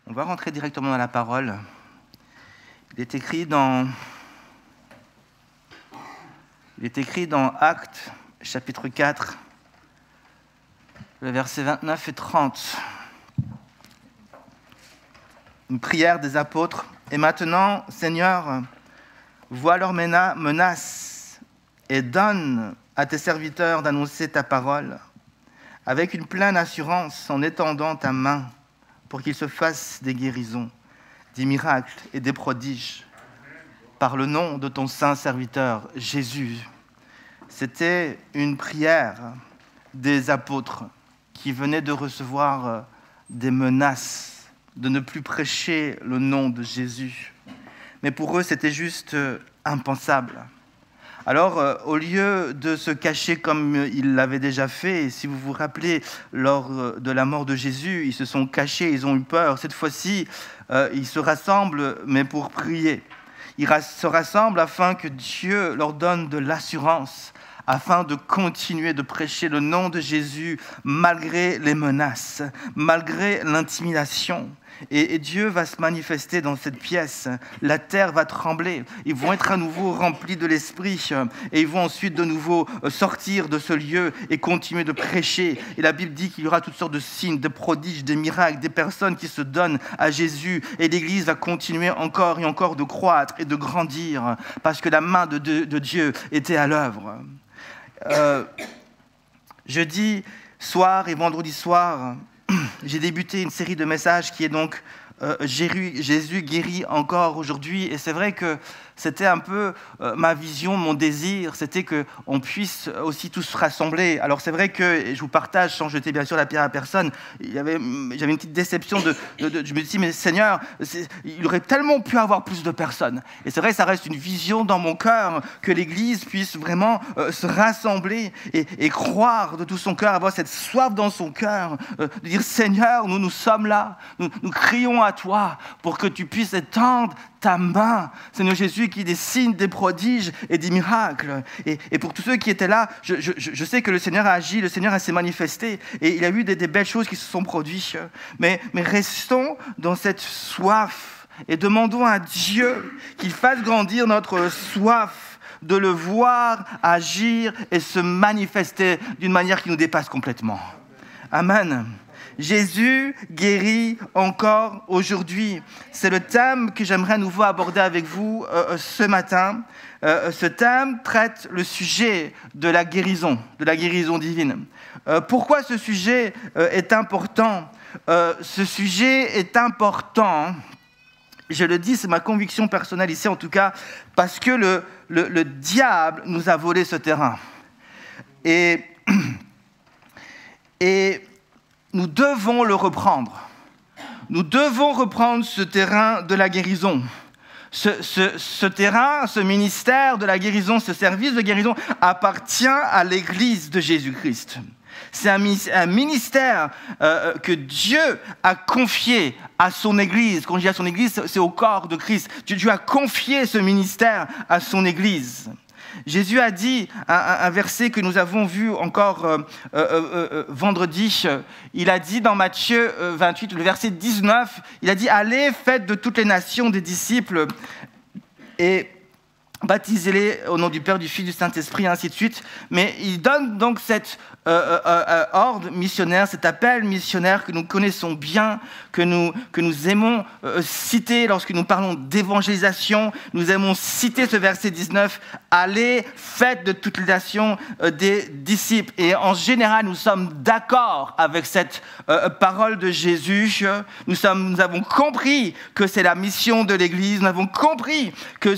On va rentrer directement dans la parole. Il est écrit dans Actes, chapitre 4, le verset 29 et 30. Une prière des apôtres. « Et maintenant, Seigneur, vois leurs menaces et donne à tes serviteurs d'annoncer ta parole avec une pleine assurance en étendant ta main pour qu'ils se fassent des guérisons, des miracles et des prodiges par le nom de ton saint serviteur Jésus. » C'était une prière des apôtres qui venaient de recevoir des menaces de ne plus prêcher le nom de Jésus. Mais pour eux, c'était juste impensable. Alors, au lieu de se cacher comme ils l'avaient déjà fait, si vous vous rappelez, lors de la mort de Jésus, ils se sont cachés, ils ont eu peur. Cette fois-ci, ils se rassemblent, mais pour prier. Ils se rassemblent afin que Dieu leur donne de l'assurance, afin de continuer de prêcher le nom de Jésus malgré les menaces, malgré l'intimidation. Et Dieu va se manifester dans cette pièce. La terre va trembler. Ils vont être à nouveau remplis de l'Esprit. Et ils vont ensuite de nouveau sortir de ce lieu et continuer de prêcher. Et la Bible dit qu'il y aura toutes sortes de signes, de prodiges, des miracles, des personnes qui se donnent à Jésus. Et l'Église va continuer encore et encore de croître et de grandir parce que la main de Dieu était à l'œuvre. Jeudi soir et vendredi soir, j'ai débuté une série de messages qui est donc Jésus guérit encore aujourd'hui. Et c'est vrai que c'était un peu ma vision, mon désir, c'était qu'on puisse aussi tous se rassembler. Alors c'est vrai que, je vous partage, sans jeter bien sûr la pierre à personne, j'avais une petite déception je me dis, mais Seigneur, il aurait tellement pu avoir plus de personnes. Et c'est vrai, ça reste une vision dans mon cœur, que l'Église puisse vraiment se rassembler et croire de tout son cœur, avoir cette soif dans son cœur, de dire, Seigneur, nous sommes là, nous crions à toi pour que tu puisses étendre ta main, Seigneur Jésus, qui des signes, des prodiges et des miracles. Et pour tous ceux qui étaient là, je sais que le Seigneur a agi, le Seigneur s'est manifesté, et il y a eu des belles choses qui se sont produites. Mais restons dans cette soif et demandons à Dieu qu'il fasse grandir notre soif de le voir agir et se manifester d'une manière qui nous dépasse complètement. Amen. Jésus guérit encore aujourd'hui. C'est le thème que j'aimerais à nouveau aborder avec vous ce matin. Ce thème traite le sujet de la guérison divine. Pourquoi ce sujet est important ? Ce sujet est important, je le dis, c'est ma conviction personnelle ici en tout cas, parce que le diable nous a volé ce terrain. Et nous devons le reprendre. Nous devons reprendre ce terrain de la guérison. Ce terrain, ce ministère de la guérison, ce service de guérison appartient à l'Église de Jésus-Christ. C'est un ministère que Dieu a confié à son Église. Quand je dis à son Église, c'est au corps de Christ. Dieu a confié ce ministère à son Église. Jésus a dit un verset que nous avons vu encore vendredi. Il a dit dans Matthieu 28, le verset 19, il a dit « Allez, faites de toutes les nations des disciples et baptisez-les au nom du Père, du Fils, du Saint-Esprit, et ainsi de suite. » Mais il donne donc cet ordre missionnaire, cet appel missionnaire que nous connaissons bien, que nous aimons citer lorsque nous parlons d'évangélisation. Nous aimons citer ce verset 19, « Allez, faites de toutes les nations des disciples. » Et en général, nous sommes d'accord avec cette parole de Jésus. Nous avons compris que c'est la mission de l'Église. Nous avons compris que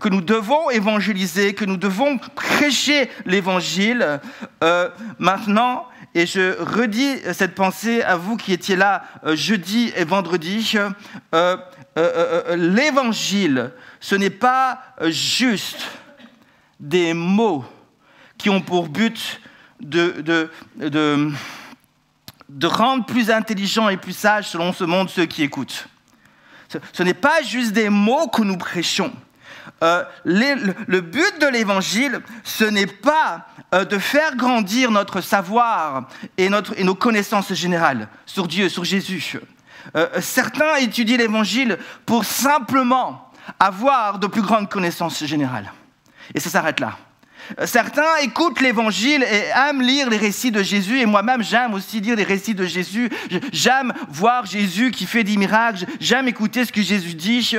nous devons évangéliser, que nous devons prêcher l'Évangile. Maintenant, et je redis cette pensée à vous qui étiez là jeudi et vendredi, l'Évangile, ce n'est pas juste des mots qui ont pour but de rendre plus intelligents et plus sages selon ce monde ceux qui écoutent. Ce n'est pas juste des mots que nous prêchons. Le but de l'Évangile, ce n'est pas de faire grandir notre savoir et nos connaissances générales sur Dieu, sur Jésus. Certains étudient l'évangile pour simplement avoir de plus grandes connaissances générales. Et ça s'arrête là. Certains écoutent l'évangile et aiment lire les récits de Jésus, et moi-même j'aime aussi lire les récits de Jésus. J'aime voir Jésus qui fait des miracles, j'aime écouter ce que Jésus dit.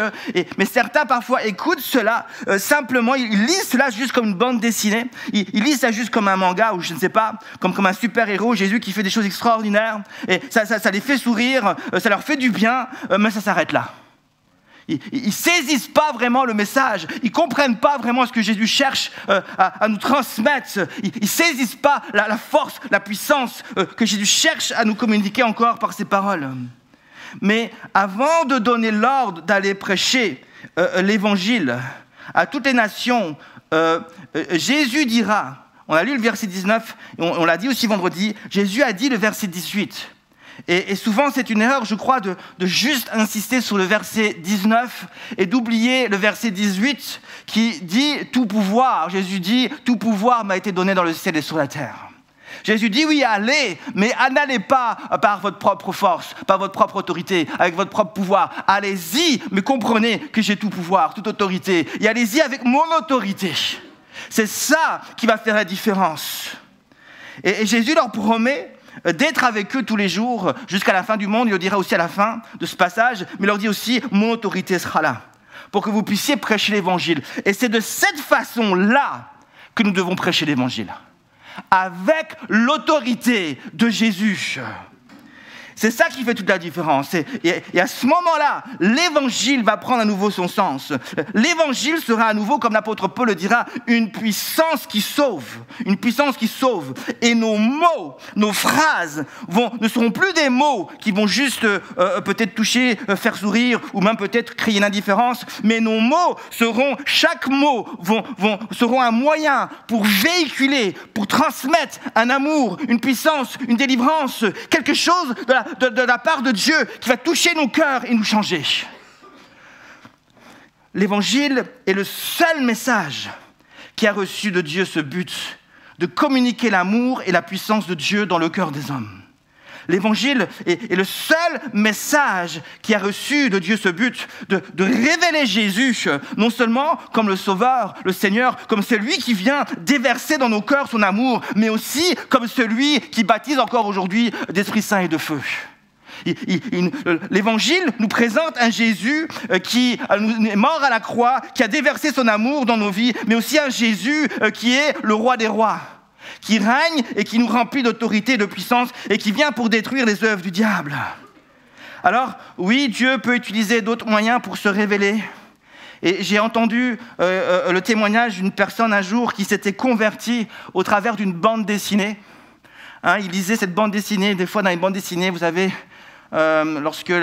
Mais certains parfois écoutent cela simplement, ils lisent cela juste comme une bande dessinée, ils lisent ça juste comme un manga ou je ne sais pas, comme un super-héros, Jésus qui fait des choses extraordinaires, et ça les fait sourire, ça leur fait du bien, mais ça s'arrête là. Ils ne saisissent pas vraiment le message, ils ne comprennent pas vraiment ce que Jésus cherche à nous transmettre, ils ne saisissent pas la force, la puissance que Jésus cherche à nous communiquer encore par ses paroles. Mais avant de donner l'ordre d'aller prêcher l'évangile à toutes les nations, Jésus dira, on a lu le verset 19, et on l'a dit aussi vendredi, Jésus a dit le verset 18. Et souvent, c'est une erreur, je crois, de juste insister sur le verset 19 et d'oublier le verset 18 qui dit « Tout pouvoir ». Jésus dit « Tout pouvoir m'a été donné dans le ciel et sur la terre ». Jésus dit « Oui, allez, mais n'allez pas par votre propre force, par votre propre autorité, avec votre propre pouvoir. Allez-y, mais comprenez que j'ai tout pouvoir, toute autorité. Et allez-y avec mon autorité. » C'est ça qui va faire la différence. Et Jésus leur promet d'être avec eux tous les jours jusqu'à la fin du monde. Il le dira aussi à la fin de ce passage, mais il leur dit aussi « Mon autorité sera là » pour que vous puissiez prêcher l'évangile. Et c'est de cette façon-là que nous devons prêcher l'évangile, avec l'autorité de Jésus. C'est ça qui fait toute la différence. Et à ce moment-là, l'évangile va prendre à nouveau son sens. L'évangile sera à nouveau, comme l'apôtre Paul le dira, une puissance qui sauve. Une puissance qui sauve. Et nos mots, nos phrases ne seront plus des mots qui vont juste peut-être toucher, faire sourire, ou même peut-être créer une indifférence. Mais nos mots chaque mot seront un moyen pour véhiculer, pour transmettre un amour, une puissance, une délivrance, quelque chose de la part de Dieu qui va toucher nos cœurs et nous changer. L'évangile est le seul message qui a reçu de Dieu ce but de communiquer l'amour et la puissance de Dieu dans le cœur des hommes. L'évangile est le seul message qui a reçu de Dieu ce but de révéler Jésus, non seulement comme le Sauveur, le Seigneur, comme celui qui vient déverser dans nos cœurs son amour, mais aussi comme celui qui baptise encore aujourd'hui d'Esprit Saint et de feu. L'Évangile nous présente un Jésus qui est mort à la croix, qui a déversé son amour dans nos vies, mais aussi un Jésus qui est le roi des rois, qui règne et qui nous remplit d'autorité et de puissance et qui vient pour détruire les œuvres du diable. Alors, oui, Dieu peut utiliser d'autres moyens pour se révéler. Et j'ai entendu le témoignage d'une personne un jour qui s'était convertie au travers d'une bande dessinée. Il lisait cette bande dessinée. Des fois, dans une bande dessinée, vous savez, lorsque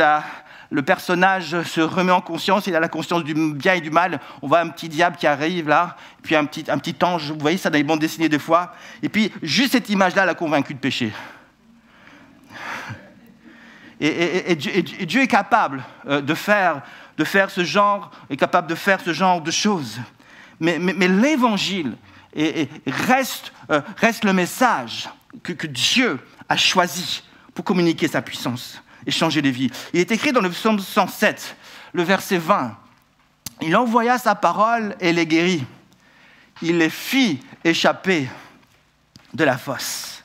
le personnage se remet en conscience, il a la conscience du bien et du mal, on voit un petit diable qui arrive là, puis un petit ange, vous voyez ça dans les bandes dessinées des fois, et puis juste cette image-là l'a convaincu de pécher. Et Dieu est capable de faire ce genre, est capable de faire ce genre de choses. Mais l'évangile reste le message que Dieu a choisi pour communiquer sa puissance et changer les vies. Il est écrit dans le psaume 107, le verset 20. Il envoya sa parole et les guérit. Il les fit échapper de la fosse.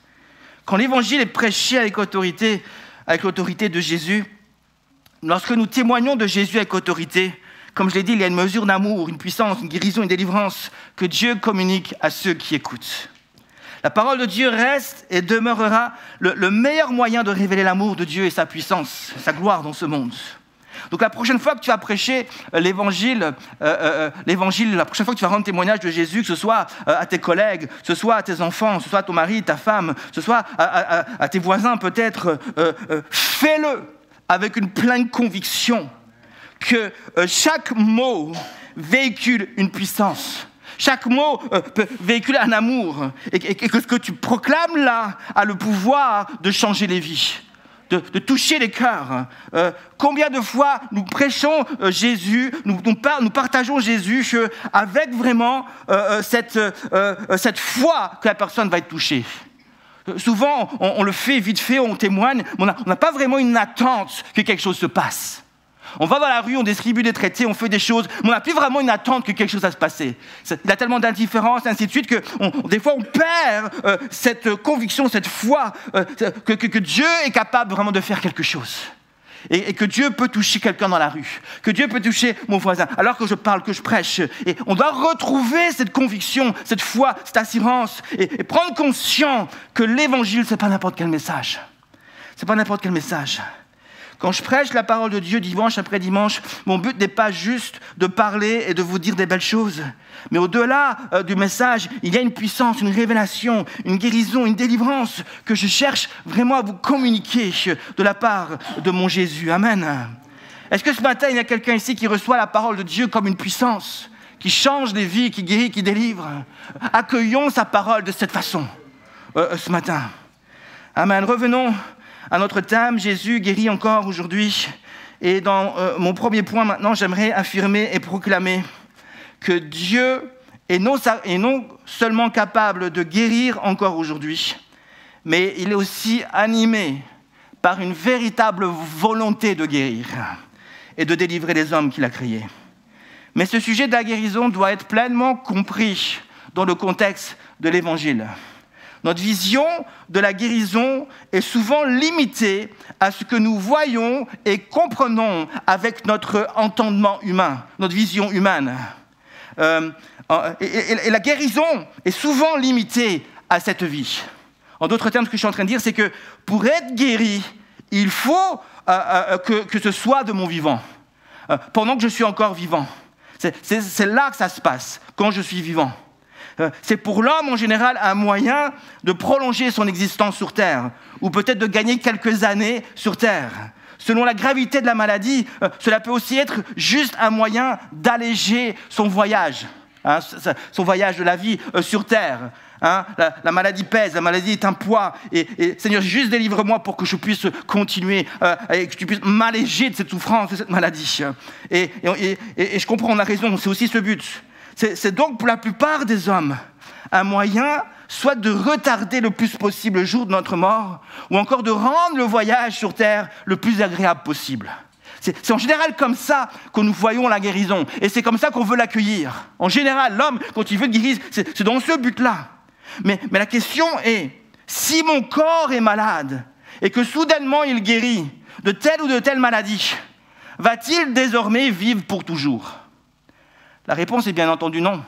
Quand l'évangile est prêché avec l'autorité de Jésus, lorsque nous témoignons de Jésus avec autorité, comme je l'ai dit, il y a une mesure d'amour, une puissance, une guérison, une délivrance que Dieu communique à ceux qui écoutent. La parole de Dieu reste et demeurera le meilleur moyen de révéler l'amour de Dieu et sa puissance, sa gloire dans ce monde. Donc la prochaine fois que tu vas prêcher l'évangile, la prochaine fois que tu vas rendre témoignage de Jésus, que ce soit à tes collègues, que ce soit à tes enfants, que ce soit à ton mari, ta femme, que ce soit à tes voisins peut-être, fais-le avec une pleine conviction que chaque mot véhicule une puissance. Chaque mot peut véhiculer un amour et que ce que tu proclames là a le pouvoir de changer les vies, de toucher les cœurs. Combien de fois nous prêchons Jésus, nous partageons Jésus avec vraiment cette foi que la personne va être touchée. Souvent, on le fait vite fait, on témoigne, mais on n'a pas vraiment une attente que quelque chose se passe. On va dans la rue, on distribue des traités, on fait des choses, mais on n'a plus vraiment une attente que quelque chose va se passer. Il y a tellement d'indifférence, ainsi de suite, que des fois on perd cette conviction, cette foi que Dieu est capable vraiment de faire quelque chose. Et que Dieu peut toucher quelqu'un dans la rue, que Dieu peut toucher mon voisin, alors que je parle, que je prêche. Et on doit retrouver cette conviction, cette foi, cette assurance, et prendre conscience que l'évangile, ce n'est pas n'importe quel message. Ce n'est pas n'importe quel message. Quand je prêche la parole de Dieu dimanche après dimanche, mon but n'est pas juste de parler et de vous dire des belles choses. Mais au-delà du message, il y a une puissance, une révélation, une guérison, une délivrance que je cherche vraiment à vous communiquer de la part de mon Jésus. Amen. Est-ce que ce matin, il y a quelqu'un ici qui reçoit la parole de Dieu comme une puissance, qui change les vies, qui guérit, qui délivre? Accueillons sa parole de cette façon ce matin. Amen. Revenons à notre thème, Jésus guérit encore aujourd'hui. Et dans mon premier point maintenant, j'aimerais affirmer et proclamer que Dieu est non seulement capable de guérir encore aujourd'hui, mais il est aussi animé par une véritable volonté de guérir et de délivrer les hommes qu'il a créés. Mais ce sujet de la guérison doit être pleinement compris dans le contexte de l'Évangile. Notre vision de la guérison est souvent limitée à ce que nous voyons et comprenons avec notre entendement humain, notre vision humaine. Et la guérison est souvent limitée à cette vie. En d'autres termes, ce que je suis en train de dire, c'est que pour être guéri, il faut que ce soit de mon vivant, pendant que je suis encore vivant. C'est là que ça se passe, quand je suis vivant. C'est pour l'homme, en général, un moyen de prolonger son existence sur Terre, ou peut-être de gagner quelques années sur Terre. Selon la gravité de la maladie, cela peut aussi être juste un moyen d'alléger son voyage, son voyage de la vie sur Terre. La maladie pèse, la maladie est un poids, et Seigneur, juste délivre-moi pour que je puisse continuer, et que tu puisses m'alléger de cette souffrance, de cette maladie. Et je comprends, on a raison, c'est aussi ce but. C'est donc pour la plupart des hommes un moyen soit de retarder le plus possible le jour de notre mort, ou encore de rendre le voyage sur Terre le plus agréable possible. C'est en général comme ça que nous voyons la guérison, et c'est comme ça qu'on veut l'accueillir. En général, l'homme, quand il veut guérir, c'est dans ce but-là. Mais la question est, si mon corps est malade, et que soudainement il guérit de telle ou de telle maladie, va-t-il désormais vivre pour toujours ? La réponse est bien entendu non.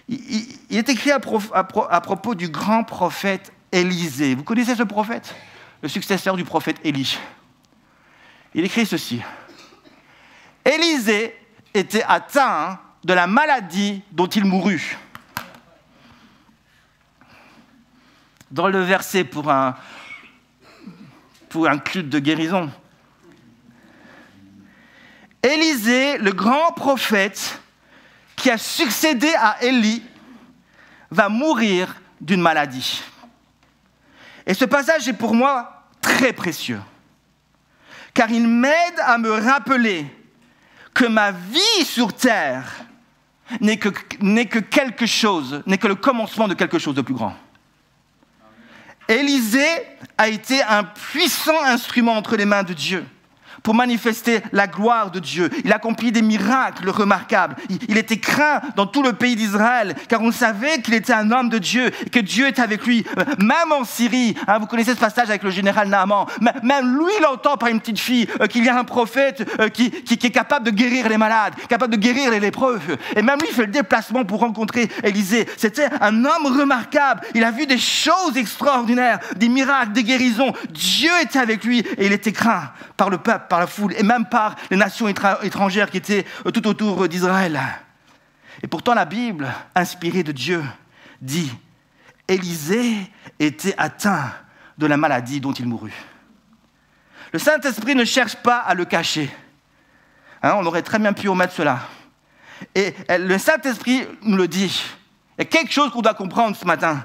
Il est écrit à propos du grand prophète Élisée. Vous connaissez ce prophète? Le successeur du prophète Élie. Il écrit ceci. Élisée était atteint de la maladie dont il mourut. Dans le verset pour un culte de guérison. Élisée, le grand prophète qui a succédé à Élie, va mourir d'une maladie. Et ce passage est pour moi très précieux, car il m'aide à me rappeler que ma vie sur terre n'est que quelque chose, n'est que le commencement de quelque chose de plus grand. Élisée a été un puissant instrument entre les mains de Dieu pour manifester la gloire de Dieu. Il accomplit des miracles remarquables. Il était craint dans tout le pays d'Israël, car on savait qu'il était un homme de Dieu, et que Dieu était avec lui. Même en Syrie, vous connaissez ce passage avec le général Naaman, même lui, il entend par une petite fille qu'il y a un prophète qui est capable de guérir les malades, capable de guérir les lépreux. Et même lui, il fait le déplacement pour rencontrer Élisée. C'était un homme remarquable. Il a vu des choses extraordinaires, des miracles, des guérisons. Dieu était avec lui, et il était craint par le peuple, par la foule, et même par les nations étrangères qui étaient tout autour d'Israël. Et pourtant, la Bible, inspirée de Dieu, dit « Élisée était atteint de la maladie dont il mourut ». Le Saint-Esprit ne cherche pas à le cacher. On aurait très bien pu omettre cela. Et le Saint-Esprit nous le dit. Il y a quelque chose qu'on doit comprendre ce matin.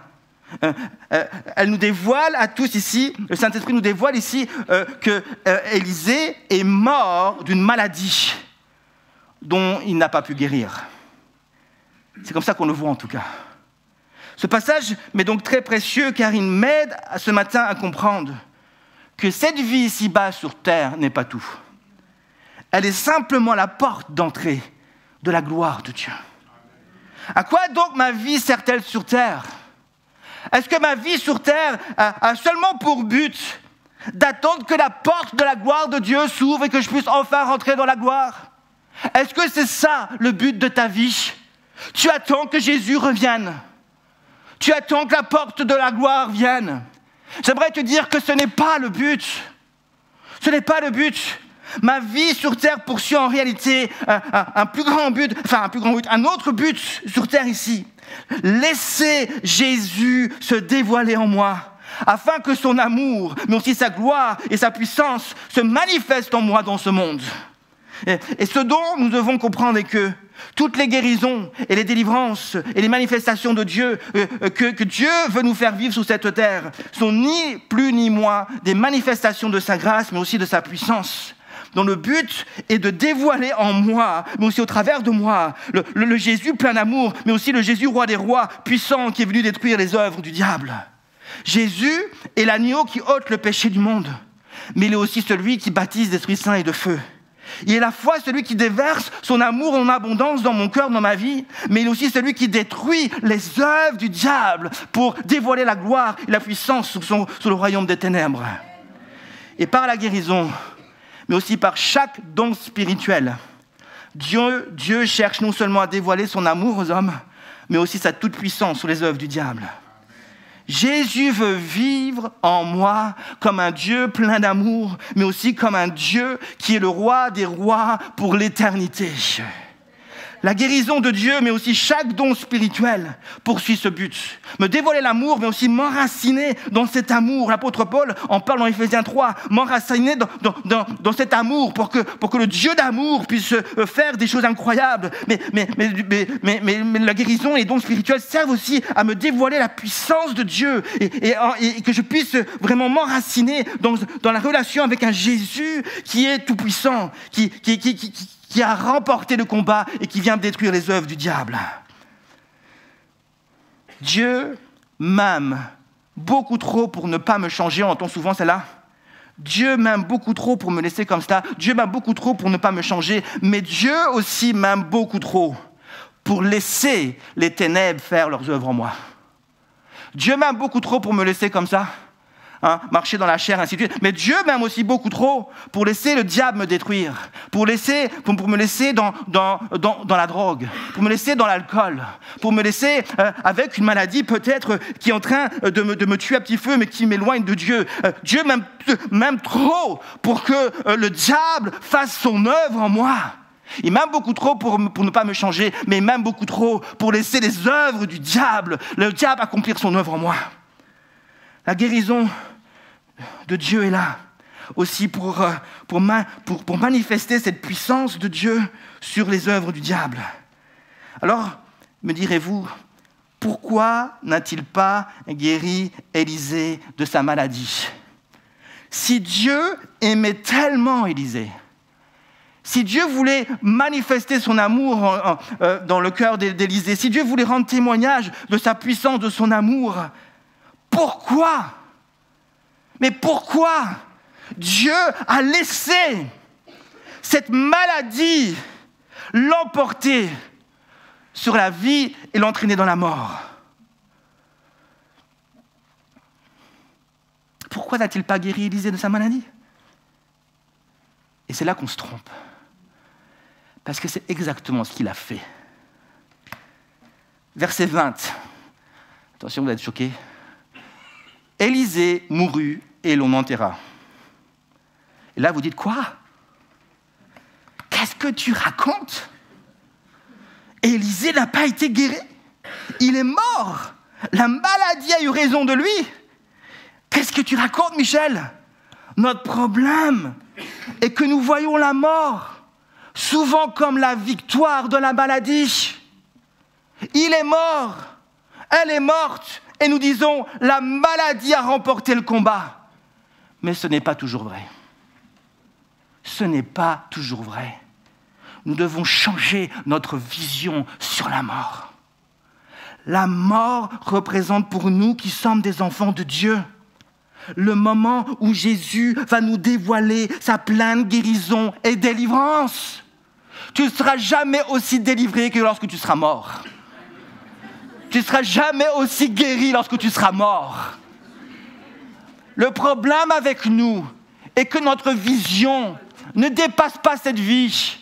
Elle nous dévoile à tous ici, le Saint-Esprit nous dévoile ici que Élisée est mort d'une maladie dont il n'a pas pu guérir. C'est comme ça qu'on le voit en tout cas. Ce passage m'est donc très précieux car il m'aide ce matin à comprendre que cette vie ici-bas sur terre n'est pas tout. Elle est simplement la porte d'entrée de la gloire de Dieu. À quoi donc ma vie sert-elle sur terre? Est-ce que ma vie sur terre a seulement pour but d'attendre que la porte de la gloire de Dieu s'ouvre et que je puisse enfin rentrer dans la gloire? Est-ce que c'est ça le but de ta vie? Tu attends que Jésus revienne. Tu attends que la porte de la gloire vienne. J'aimerais te dire que ce n'est pas le but. Ce n'est pas le but. Ma vie sur terre poursuit en réalité un autre but sur terre ici. Laisser Jésus se dévoiler en moi, afin que son amour, mais aussi sa gloire et sa puissance se manifestent en moi dans ce monde. Et ce dont nous devons comprendre est que toutes les guérisons et les délivrances et les manifestations de Dieu que Dieu veut nous faire vivre sur cette terre sont ni plus ni moins des manifestations de sa grâce, mais aussi de sa puissance, dont le but est de dévoiler en moi, mais aussi au travers de moi, le Jésus plein d'amour, mais aussi le Jésus roi des rois, puissant, qui est venu détruire les œuvres du diable. Jésus est l'agneau qui ôte le péché du monde, mais il est aussi celui qui baptise d'Esprit Saint et de feu. Il est à la fois celui qui déverse son amour en abondance dans mon cœur, dans ma vie, mais il est aussi celui qui détruit les œuvres du diable pour dévoiler la gloire et la puissance sur le royaume des ténèbres. Et par la guérison, mais aussi par chaque don spirituel, Dieu cherche non seulement à dévoiler son amour aux hommes, mais aussi sa toute-puissance sur les œuvres du diable. Jésus veut vivre en moi comme un Dieu plein d'amour, mais aussi comme un Dieu qui est le roi des rois pour l'éternité. La guérison de Dieu, mais aussi chaque don spirituel, poursuit ce but. Me dévoiler l'amour, mais aussi m'enraciner dans cet amour. L'apôtre Paul en parle dans Éphésiens 3, m'enraciner dans cet amour pour que le Dieu d'amour puisse faire des choses incroyables. Mais la guérison et les dons spirituels servent aussi à me dévoiler la puissance de Dieu et que je puisse vraiment m'enraciner dans la relation avec un Jésus qui est tout-puissant, qui a remporté le combat et qui vient détruire les œuvres du diable. Dieu m'aime beaucoup trop pour ne pas me changer. On entend souvent celle-là. Dieu m'aime beaucoup trop pour me laisser comme ça. Dieu m'aime beaucoup trop pour ne pas me changer. Mais Dieu aussi m'aime beaucoup trop pour laisser les ténèbres faire leurs œuvres en moi. Dieu m'aime beaucoup trop pour me laisser comme ça. Marcher dans la chair, ainsi de suite. Mais Dieu m'aime aussi beaucoup trop pour laisser le diable me détruire, pour me laisser dans la drogue, pour me laisser dans l'alcool, pour me laisser avec une maladie peut-être qui est en train de me tuer à petit feu, mais qui m'éloigne de Dieu. Dieu m'aime trop pour que le diable fasse son œuvre en moi. Il m'aime beaucoup trop pour ne pas me changer, mais il m'aime beaucoup trop pour laisser les œuvres du diable, le diable accomplir son œuvre en moi. La guérison de Dieu est là aussi pour manifester cette puissance de Dieu sur les œuvres du diable. Alors, me direz-vous, pourquoi n'a-t-il pas guéri Élisée de sa maladie? Si Dieu aimait tellement Élisée, si Dieu voulait manifester son amour dans le cœur d'Élisée, si Dieu voulait rendre témoignage de sa puissance, de son amour, pourquoi? Mais pourquoi Dieu a laissé cette maladie l'emporter sur la vie et l'entraîner dans la mort? Pourquoi n'a-t-il pas guéri Élisée de sa maladie? Et c'est là qu'on se trompe. Parce que c'est exactement ce qu'il a fait. Verset 20. Attention, vous allez être choqués. Élisée mourut et l'on enterra. Et là, vous dites quoi? Qu'est-ce que tu racontes? Élisée n'a pas été guéri. Il est mort. La maladie a eu raison de lui. Qu'est-ce que tu racontes, Michel? Notre problème est que nous voyons la mort souvent comme la victoire de la maladie. Il est mort. Elle est morte. Et nous disons, la maladie a remporté le combat. Mais ce n'est pas toujours vrai. Ce n'est pas toujours vrai. Nous devons changer notre vision sur la mort. La mort représente pour nous qui sommes des enfants de Dieu le moment où Jésus va nous dévoiler sa pleine guérison et délivrance. Tu ne seras jamais aussi délivré que lorsque tu seras mort. Tu ne seras jamais aussi guéri lorsque tu seras mort. Le problème avec nous est que notre vision ne dépasse pas cette vie.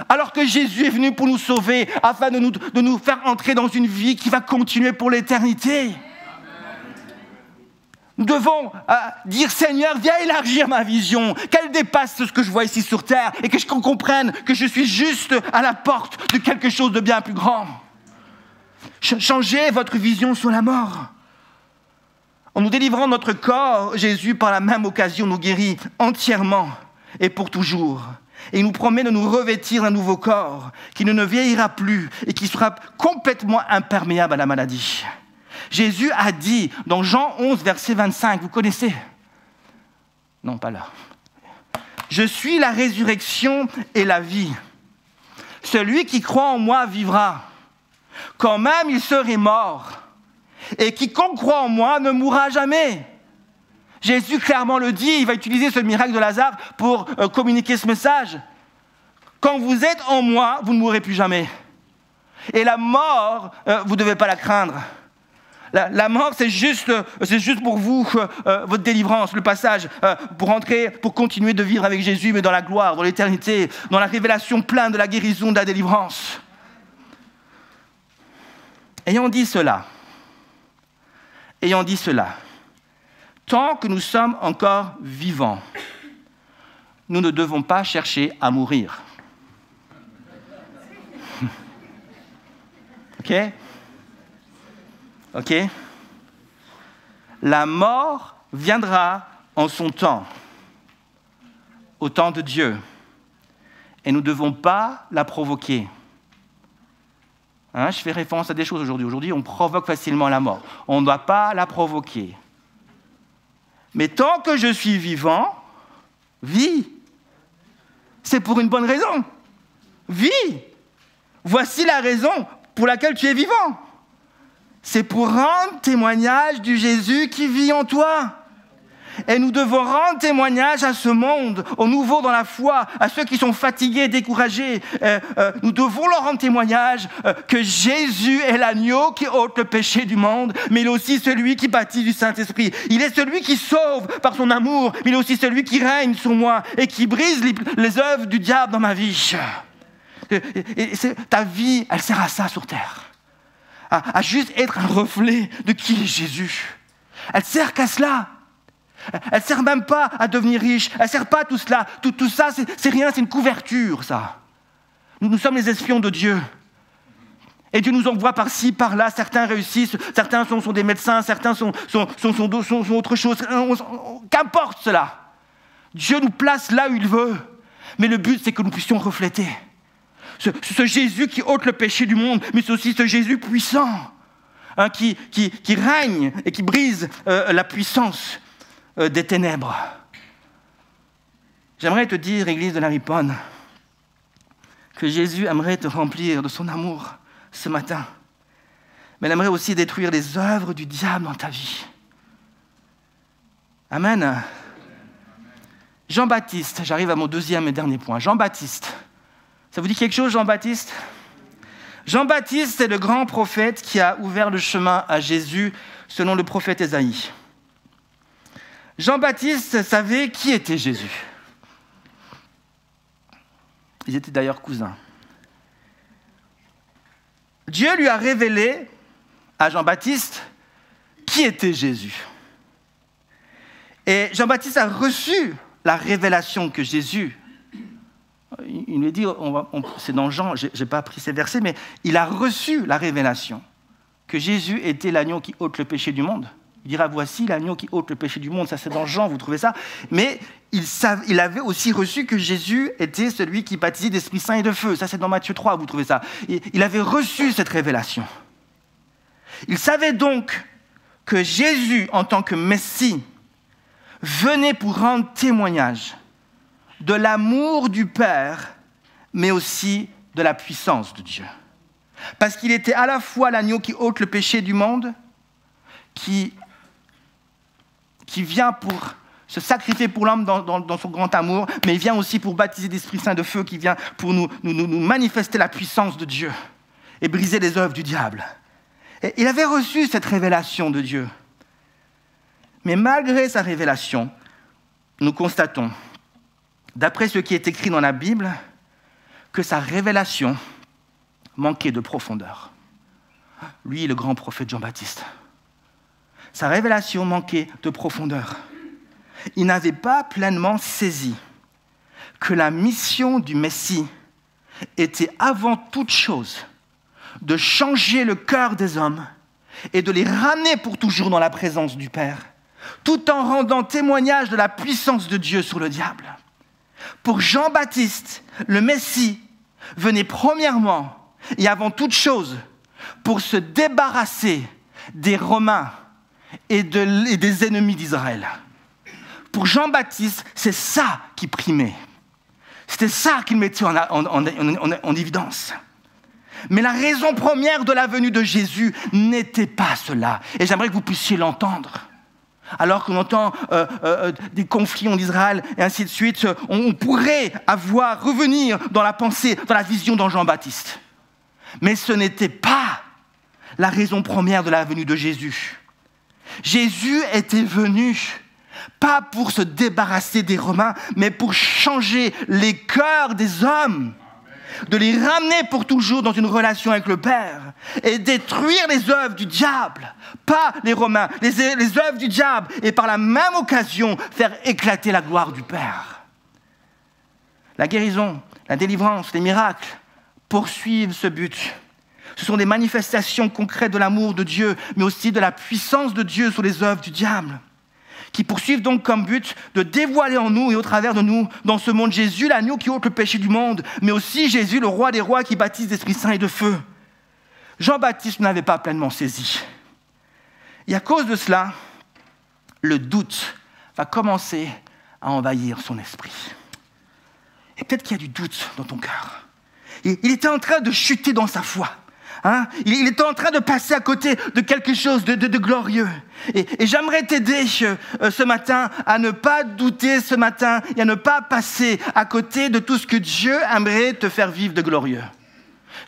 Alors que Jésus est venu pour nous sauver, afin de nous faire entrer dans une vie qui va continuer pour l'éternité. Nous devons dire, Seigneur, viens élargir ma vision, qu'elle dépasse ce que je vois ici sur terre, et que je comprenne que je suis juste à la porte de quelque chose de bien plus grand. Changez votre vision sur la mort. En nous délivrant de notre corps, Jésus, par la même occasion, nous guérit entièrement et pour toujours. Et il nous promet de nous revêtir d'un nouveau corps qui ne vieillira plus et qui sera complètement imperméable à la maladie. Jésus a dit dans Jean 11, verset 25, vous connaissez? Non, pas là. Je suis la résurrection et la vie. Celui qui croit en moi vivra, quand même il serait mort. Et quiconque croit en moi ne mourra jamais. Jésus clairement le dit, il va utiliser ce miracle de Lazare pour communiquer ce message. Quand vous êtes en moi, vous ne mourrez plus jamais. Et la mort, vous ne devez pas la craindre. La mort, c'est juste pour vous, votre délivrance, le passage, pour entrer, pour continuer de vivre avec Jésus, mais dans la gloire, dans l'éternité, dans la révélation pleine de la guérison, de la délivrance. Ayant dit cela, tant que nous sommes encore vivants, nous ne devons pas chercher à mourir. OK? La mort viendra en son temps, au temps de Dieu, et nous ne devons pas la provoquer. Je fais référence à des choses aujourd'hui. Aujourd'hui, on provoque facilement la mort. On ne doit pas la provoquer. Mais tant que je suis vivant, vis. C'est pour une bonne raison. Vis. Voici la raison pour laquelle tu es vivant. C'est pour rendre témoignage du Jésus qui vit en toi. Et nous devons rendre témoignage à ce monde, aux nouveaux dans la foi, à ceux qui sont fatigués, découragés. Nous devons leur rendre témoignage que Jésus est l'agneau qui ôte le péché du monde, mais il est aussi celui qui baptise du Saint-Esprit. Il est celui qui sauve par son amour, mais il est aussi celui qui règne sur moi et qui brise les œuvres du diable dans ma vie. Ta vie, elle sert à ça sur terre. À juste être un reflet de qui est Jésus. Elle sert qu'à cela. Elle ne sert même pas à devenir riche. Elle ne sert pas à tout cela. Tout ça, c'est rien, c'est une couverture, ça. Nous sommes les espions de Dieu. Et Dieu nous envoie par-ci, par-là. Certains réussissent, certains sont des médecins, certains sont autre chose. Qu'importe cela. Dieu nous place là où il veut. Mais le but, c'est que nous puissions refléter ce Jésus qui ôte le péché du monde, mais c'est aussi ce Jésus puissant, qui règne et qui brise la puissance des ténèbres. J'aimerais te dire, Église de la Riponne, que Jésus aimerait te remplir de son amour ce matin, mais il aimerait aussi détruire les œuvres du diable dans ta vie. Amen. Jean-Baptiste, j'arrive à mon deuxième et dernier point. Jean-Baptiste, ça vous dit quelque chose, Jean-Baptiste? Jean-Baptiste, c'est le grand prophète qui a ouvert le chemin à Jésus selon le prophète Ésaïe. Jean-Baptiste savait qui était Jésus. Ils étaient d'ailleurs cousins. Dieu lui a révélé à Jean-Baptiste qui était Jésus. Et Jean-Baptiste a reçu la révélation que Jésus, il lui a dit, c'est dans Jean, je n'ai pas appris ces versets, mais il a reçu la révélation que Jésus était l'agneau qui ôte le péché du monde. Il dira, voici l'agneau qui ôte le péché du monde, ça c'est dans Jean, vous trouvez ça? Mais il avait aussi reçu que Jésus était celui qui baptisait d'Esprit Saint et de feu, ça c'est dans Matthieu 3, vous trouvez ça? Il avait reçu cette révélation. Il savait donc que Jésus, en tant que Messie, venait pour rendre témoignage de l'amour du Père, mais aussi de la puissance de Dieu. parce qu'il était à la fois l'agneau qui ôte le péché du monde, qui vient pour se sacrifier pour l'homme dans son grand amour, mais il vient aussi pour baptiser d'Esprit Saint de feu, qui vient pour nous manifester la puissance de Dieu et briser les œuvres du diable. Et il avait reçu cette révélation de Dieu. Mais malgré sa révélation, nous constatons, d'après ce qui est écrit dans la Bible, que sa révélation manquait de profondeur. Lui, le grand prophète Jean-Baptiste. Sa révélation manquait de profondeur. Il n'avait pas pleinement saisi que la mission du Messie était avant toute chose de changer le cœur des hommes et de les ramener pour toujours dans la présence du Père, tout en rendant témoignage de la puissance de Dieu sur le diable. Pour Jean-Baptiste, le Messie venait premièrement et avant toute chose pour se débarrasser des Romains et des ennemis d'Israël. Pour Jean-Baptiste, c'est ça qui primait. C'était ça qu'il mettait en évidence. Mais la raison première de la venue de Jésus n'était pas cela. Et j'aimerais que vous puissiez l'entendre. Alors qu'on entend des conflits en Israël et ainsi de suite, on pourrait revenir dans la pensée, dans la vision de Jean-Baptiste. Mais ce n'était pas la raison première de la venue de Jésus. Jésus était venu pas pour se débarrasser des Romains, mais pour changer les cœurs des hommes, de les ramener pour toujours dans une relation avec le Père et détruire les œuvres du diable, pas les Romains, les œuvres du diable, et par la même occasion faire éclater la gloire du Père. La guérison, la délivrance, les miracles poursuivent ce but. Ce sont des manifestations concrètes de l'amour de Dieu, mais aussi de la puissance de Dieu sur les œuvres du diable, qui poursuivent donc comme but de dévoiler en nous et au travers de nous, dans ce monde, Jésus, l'agneau qui ôte le péché du monde, mais aussi Jésus, le roi des rois, qui baptise d'Esprit Saint et de feu. Jean-Baptiste n'avait pas pleinement saisi. Et à cause de cela, le doute va commencer à envahir son esprit. Et peut-être qu'il y a du doute dans ton cœur. Il était en train de chuter dans sa foi. Il était en train de passer à côté de quelque chose de glorieux. Et j'aimerais t'aider ce matin à ne pas douter ce matin et à ne pas passer à côté de tout ce que Dieu aimerait te faire vivre de glorieux.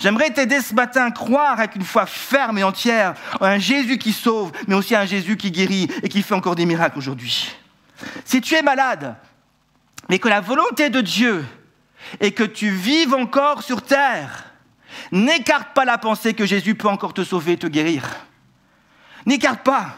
J'aimerais t'aider ce matin à croire avec une foi ferme et entière en un Jésus qui sauve, mais aussi un Jésus qui guérit et qui fait encore des miracles aujourd'hui. Si tu es malade, mais que la volonté de Dieu est que tu vives encore sur terre, n'écarte pas la pensée que Jésus peut encore te sauver et te guérir. N'écarte pas.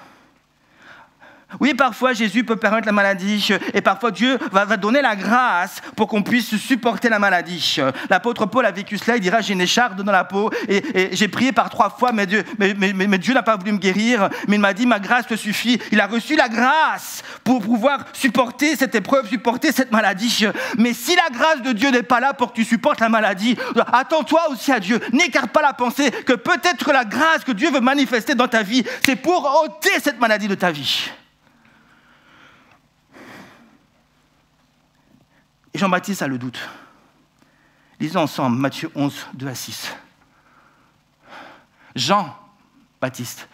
Oui, parfois Jésus peut permettre la maladie et parfois Dieu va donner la grâce pour qu'on puisse supporter la maladie. L'apôtre Paul a vécu cela, il dira: j'ai une écharpe dans la peau et j'ai prié par 3 fois, mais Dieu n'a pas voulu me guérir, mais il m'a dit: ma grâce te suffit. Il a reçu la grâce pour pouvoir supporter cette épreuve, supporter cette maladie. Mais si la grâce de Dieu n'est pas là pour que tu supportes la maladie, attends-toi aussi à Dieu. N'écarte pas la pensée que peut-être la grâce que Dieu veut manifester dans ta vie, c'est pour ôter cette maladie de ta vie. Et Jean-Baptiste a le doute. Lisons ensemble Matthieu 11, 2 à 6. Jean-Baptiste,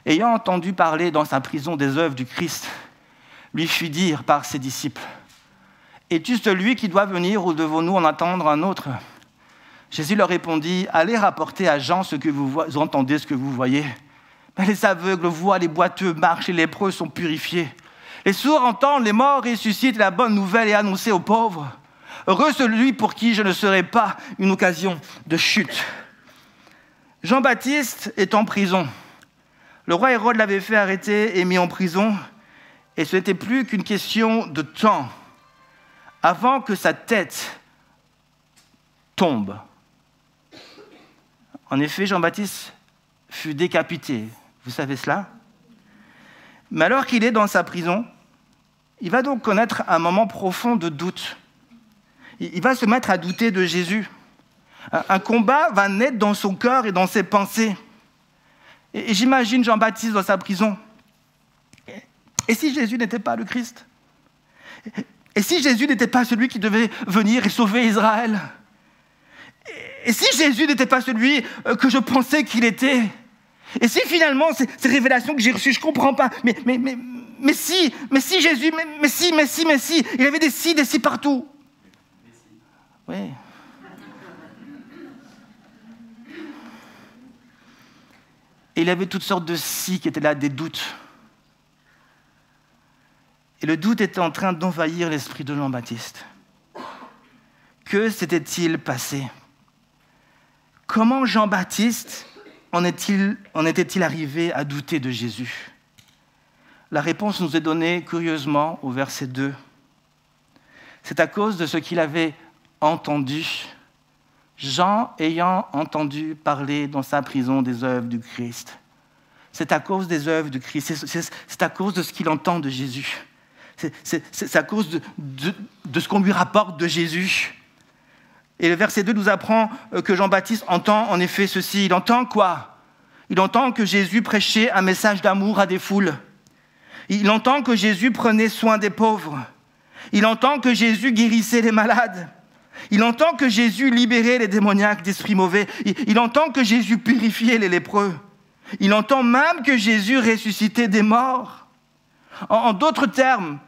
ayant entendu parler dans sa prison des œuvres du Christ, lui fit dire par ses disciples: es-tu celui qui doit venir ou devons-nous en attendre un autre? Jésus leur répondit: allez rapporter à Jean ce que vous entendez, ce que vous voyez. Mais les aveugles voient, les boiteux marchent, les lépreux sont purifiés. Les sourds entendent, les morts ressuscitent, la bonne nouvelle est annoncée aux pauvres. Heureux celui pour qui je ne serai pas une occasion de chute. Jean-Baptiste est en prison. Le roi Hérode l'avait fait arrêter et mis en prison. Et ce n'était plus qu'une question de temps avant que sa tête tombe. En effet, Jean-Baptiste fut décapité. Vous savez cela? Mais alors qu'il est dans sa prison, il va donc connaître un moment profond de doute. Il va se mettre à douter de Jésus. Un combat va naître dans son cœur et dans ses pensées. Et j'imagine Jean-Baptiste dans sa prison. Et si Jésus n'était pas le Christ? Et si Jésus n'était pas celui qui devait venir et sauver Israël? Et si Jésus n'était pas celui que je pensais qu'il était? Et si finalement, ces révélations que j'ai reçues, je ne comprends pas, mais si Jésus, mais si, il y avait des si partout. Oui. Et il y avait toutes sortes de si qui étaient là, des doutes. Et le doute était en train d'envahir l'esprit de Jean-Baptiste. Que s'était-il passé? Comment Jean-Baptiste en était-il arrivé à douter de Jésus? La réponse nous est donnée curieusement au verset 2. C'est à cause de ce qu'il avait entendu. Jean ayant entendu parler dans sa prison des œuvres du Christ. C'est à cause des œuvres du Christ, c'est à cause de ce qu'il entend de Jésus. C'est à cause de ce qu'on lui rapporte de Jésus. Et le verset 2 nous apprend que Jean-Baptiste entend en effet ceci. Il entend quoi? Il entend que Jésus prêchait un message d'amour à des foules. Il entend que Jésus prenait soin des pauvres. Il entend que Jésus guérissait les malades. Il entend que Jésus libérait les démoniaques d'esprits mauvais. Il entend que Jésus purifiait les lépreux. Il entend même que Jésus ressuscitait des morts. En d'autres termes,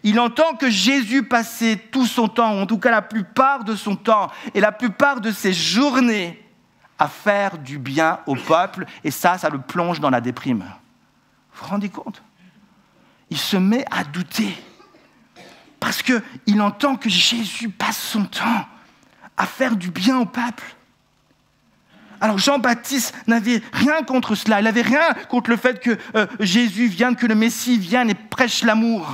il entend que Jésus passait tout son temps, ou en tout cas la plupart de son temps, et la plupart de ses journées, à faire du bien au peuple, et ça le plonge dans la déprime. Vous vous rendez compte? Il se met à douter. Parce qu'il entend que Jésus passe son temps à faire du bien au peuple. Alors Jean-Baptiste n'avait rien contre cela. Il n'avait rien contre le fait que Jésus vienne, que le Messie vienne et prêche l'amour.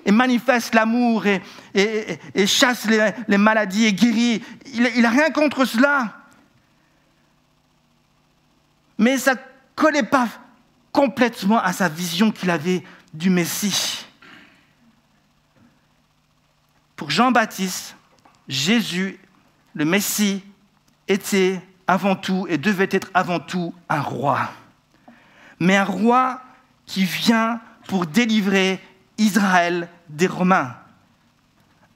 Et manifeste l'amour et chasse les maladies et guérit. Il n'a rien contre cela. Mais ça ne collait pas complètement à sa vision qu'il avait du Messie. Pour Jean-Baptiste, Jésus, le Messie, était avant tout et devait être avant tout un roi. Mais un roi qui vient pour délivrer Israël des Romains.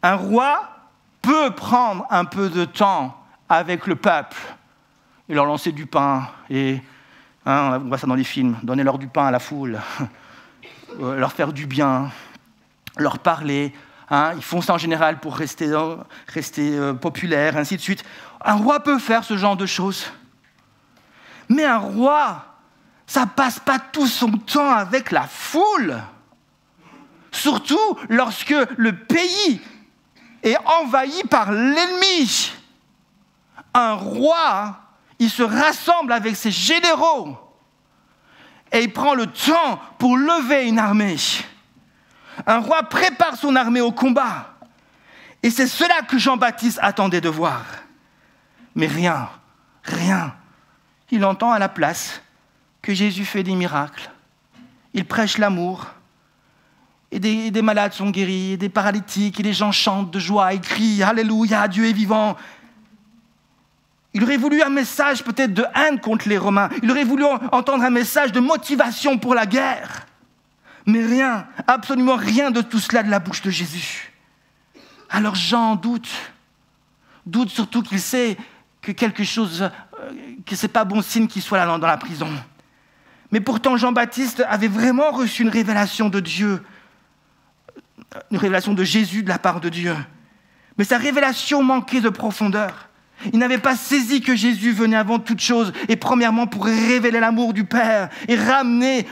Un roi peut prendre un peu de temps avec le peuple et leur lancer du pain. Et on voit ça dans les films, donner-leur du pain à la foule, leur faire du bien, leur parler. Ils font ça en général pour rester populaire, ainsi de suite. Un roi peut faire ce genre de choses. Mais un roi, ça ne passe pas tout son temps avec la foule. Surtout lorsque le pays est envahi par l'ennemi. Un roi, il se rassemble avec ses généraux et il prend le temps pour lever une armée. Un roi prépare son armée au combat. Et c'est cela que Jean-Baptiste attendait de voir. Mais rien. Il entend à la place que Jésus fait des miracles. Il prêche l'amour. Et des malades sont guéris, et des paralytiques, et les gens chantent de joie et crient « Alléluia, Dieu est vivant ». Il aurait voulu un message peut-être de haine contre les Romains. Il aurait voulu entendre un message de motivation pour la guerre. Mais rien, absolument rien de tout cela de la bouche de Jésus. Alors Jean doute surtout qu'il sait que quelque chose, que ce n'est pas bon signe qu'il soit là dans la prison. Mais pourtant Jean-Baptiste avait vraiment reçu une révélation de Dieu, une révélation de Jésus de la part de Dieu. Mais sa révélation manquait de profondeur. Il n'avait pas saisi que Jésus venait avant toute chose, et premièrement pour révéler l'amour du Père, et ramener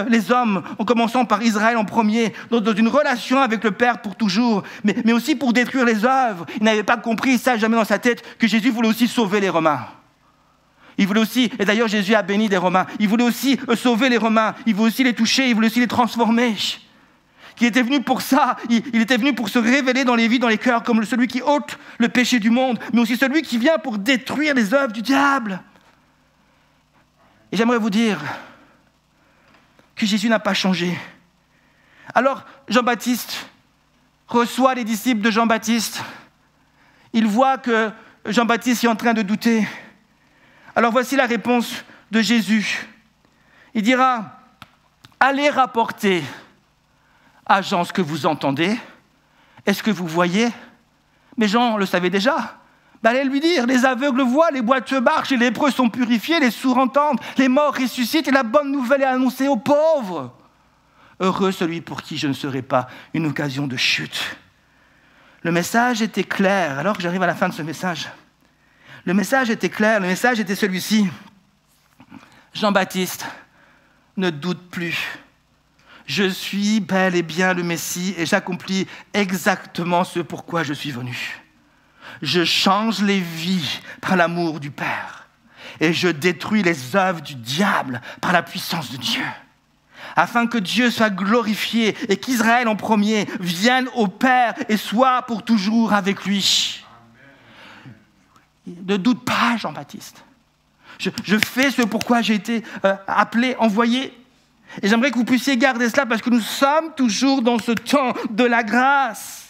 les hommes, en commençant par Israël en premier, dans une relation avec le Père pour toujours, mais aussi pour détruire les œuvres. Il n'avait pas compris, ça jamais dans sa tête, que Jésus voulait aussi sauver les Romains. Il voulait aussi, et d'ailleurs Jésus a béni des Romains, il voulait aussi sauver les Romains, il voulait aussi les toucher, il voulait aussi les transformer. Qui était venu pour ça, il était venu pour se révéler dans les vies, dans les cœurs, comme celui qui ôte le péché du monde, mais aussi celui qui vient pour détruire les œuvres du diable. Et j'aimerais vous dire que Jésus n'a pas changé. Alors, Jean-Baptiste reçoit les disciples de Jean-Baptiste. Il voit que Jean-Baptiste est en train de douter. Alors voici la réponse de Jésus. Il dira, allez rapporter à Jean ce que vous entendez. Est-ce que vous voyez? Mais Jean le savait déjà. Allez lui dire, les aveugles voient, les boiteux marchent, les lépreux sont purifiés, les sourds entendent, les morts ressuscitent et la bonne nouvelle est annoncée aux pauvres. Heureux celui pour qui je ne serai pas une occasion de chute. Le message était clair, alors que j'arrive à la fin de ce message. Le message était clair, le message était celui-ci. Jean-Baptiste, ne doute plus. Je suis bel et bien le Messie et j'accomplis exactement ce pourquoi je suis venu. Je change les vies par l'amour du Père et je détruis les œuvres du diable par la puissance de Dieu. Afin que Dieu soit glorifié et qu'Israël en premier vienne au Père et soit pour toujours avec lui. Ne doute pas, Jean-Baptiste. Je fais ce pourquoi j'ai été appelé, envoyé. Et j'aimerais que vous puissiez garder cela parce que nous sommes toujours dans ce temps de la grâce.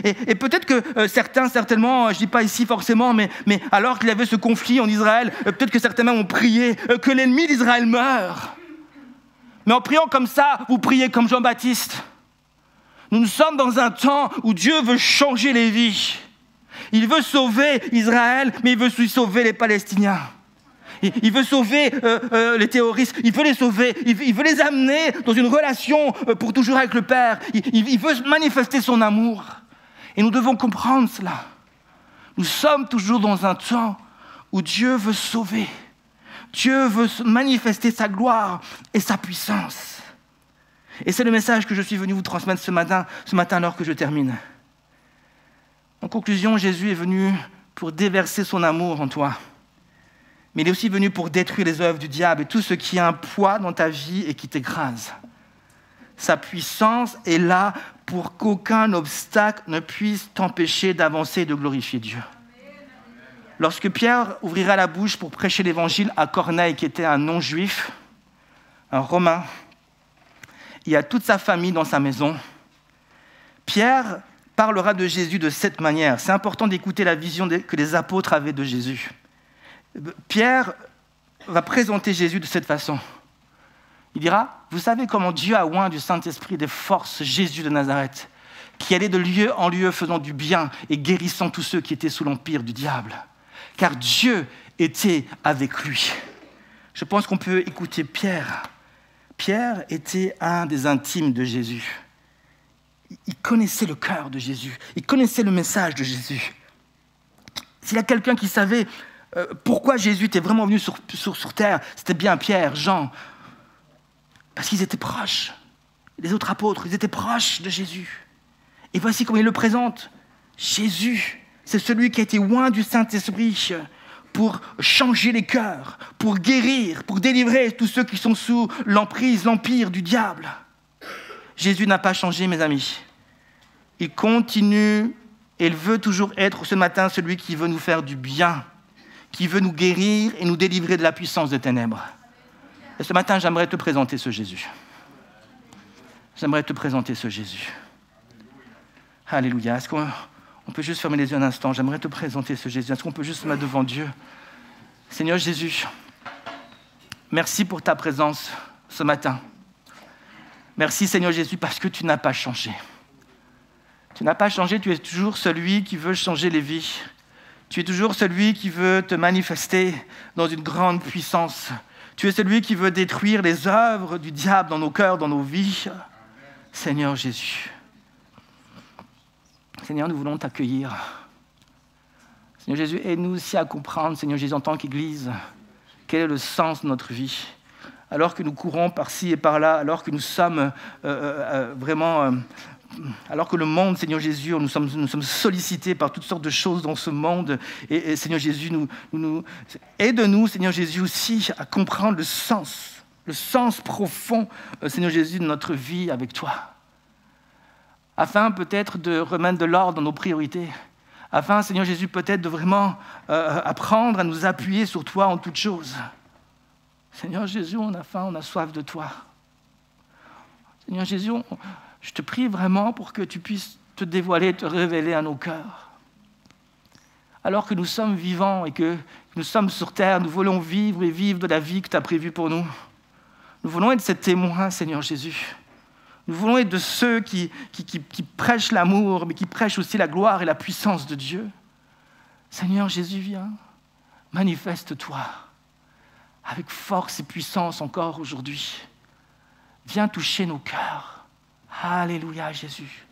Et peut-être que certains, certainement, je ne dis pas ici forcément, mais alors qu'il y avait ce conflit en Israël, peut-être que certains ont prié que l'ennemi d'Israël meure. Mais en priant comme ça, vous priez comme Jean-Baptiste. Nous sommes dans un temps où Dieu veut changer les vies. Il veut sauver Israël, mais il veut aussi sauver les Palestiniens. Il veut sauver les terroristes, il veut les sauver, il veut les amener dans une relation pour toujours avec le Père. Il veut manifester son amour. Et nous devons comprendre cela. Nous sommes toujours dans un temps où Dieu veut sauver. Dieu veut manifester sa gloire et sa puissance. Et c'est le message que je suis venu vous transmettre ce matin alors que je termine. En conclusion, Jésus est venu pour déverser son amour en toi. Mais il est aussi venu pour détruire les œuvres du diable et tout ce qui a un poids dans ta vie et qui t'écrase. Sa puissance est là pour qu'aucun obstacle ne puisse t'empêcher d'avancer et de glorifier Dieu. Lorsque Pierre ouvrira la bouche pour prêcher l'évangile à Corneille, qui était un non-juif, un Romain, il y a toute sa famille dans sa maison. Pierre parlera de Jésus de cette manière. C'est important d'écouter la vision que les apôtres avaient de Jésus. Pierre va présenter Jésus de cette façon. Il dira, vous savez comment Dieu a oint du Saint-Esprit des forces Jésus de Nazareth, qui allait de lieu en lieu faisant du bien et guérissant tous ceux qui étaient sous l'empire du diable. Car Dieu était avec lui. Je pense qu'on peut écouter Pierre. Pierre était un des intimes de Jésus. Il connaissait le cœur de Jésus. Il connaissait le message de Jésus. S'il y a quelqu'un qui savait pourquoi Jésus était vraiment venu sur terre, c'était bien Pierre, Jean. Parce qu'ils étaient proches. Les autres apôtres, ils étaient proches de Jésus. Et voici comment il le présente. Jésus, c'est celui qui a été oint du Saint-Esprit pour changer les cœurs, pour guérir, pour délivrer tous ceux qui sont sous l'emprise, l'empire du diable. Jésus n'a pas changé, mes amis. Il continue et il veut toujours être ce matin celui qui veut nous faire du bien, qui veut nous guérir et nous délivrer de la puissance des ténèbres. Et ce matin, j'aimerais te présenter ce Jésus. J'aimerais te présenter ce Jésus. Alléluia. Est-ce qu'on peut juste fermer les yeux un instant? J'aimerais te présenter ce Jésus. Est-ce qu'on peut juste se mettre devant Dieu? Seigneur Jésus, merci pour ta présence ce matin. Merci Seigneur Jésus parce que tu n'as pas changé. Tu n'as pas changé, tu es toujours celui qui veut changer les vies. Tu es toujours celui qui veut te manifester dans une grande puissance. Tu es celui qui veut détruire les œuvres du diable dans nos cœurs, dans nos vies. Seigneur Jésus. Seigneur, nous voulons t'accueillir. Seigneur Jésus, aide-nous aussi à comprendre, Seigneur Jésus, en tant qu'Église, quel est le sens de notre vie. Alors que nous courons par-ci et par-là, alors que nous sommes alors que le monde, Seigneur Jésus, nous sommes sollicités par toutes sortes de choses dans ce monde. Et Seigneur Jésus, aide-nous, Seigneur Jésus, aussi à comprendre le sens profond, Seigneur Jésus, de notre vie avec toi. Afin peut-être de remettre de l'ordre dans nos priorités. Afin, Seigneur Jésus, peut-être de vraiment apprendre à nous appuyer sur toi en toutes choses. Seigneur Jésus, on a faim, on a soif de toi. Seigneur Jésus, je te prie vraiment pour que tu puisses te dévoiler, te révéler à nos cœurs. Alors que nous sommes vivants et que nous sommes sur terre, nous voulons vivre et vivre de la vie que tu as prévue pour nous. Nous voulons être ces témoins, Seigneur Jésus. Nous voulons être de ceux qui prêchent l'amour, mais qui prêchent aussi la gloire et la puissance de Dieu. Seigneur Jésus, viens, manifeste-toi avec force et puissance encore aujourd'hui. Viens toucher nos cœurs. Alléluia, Jésus.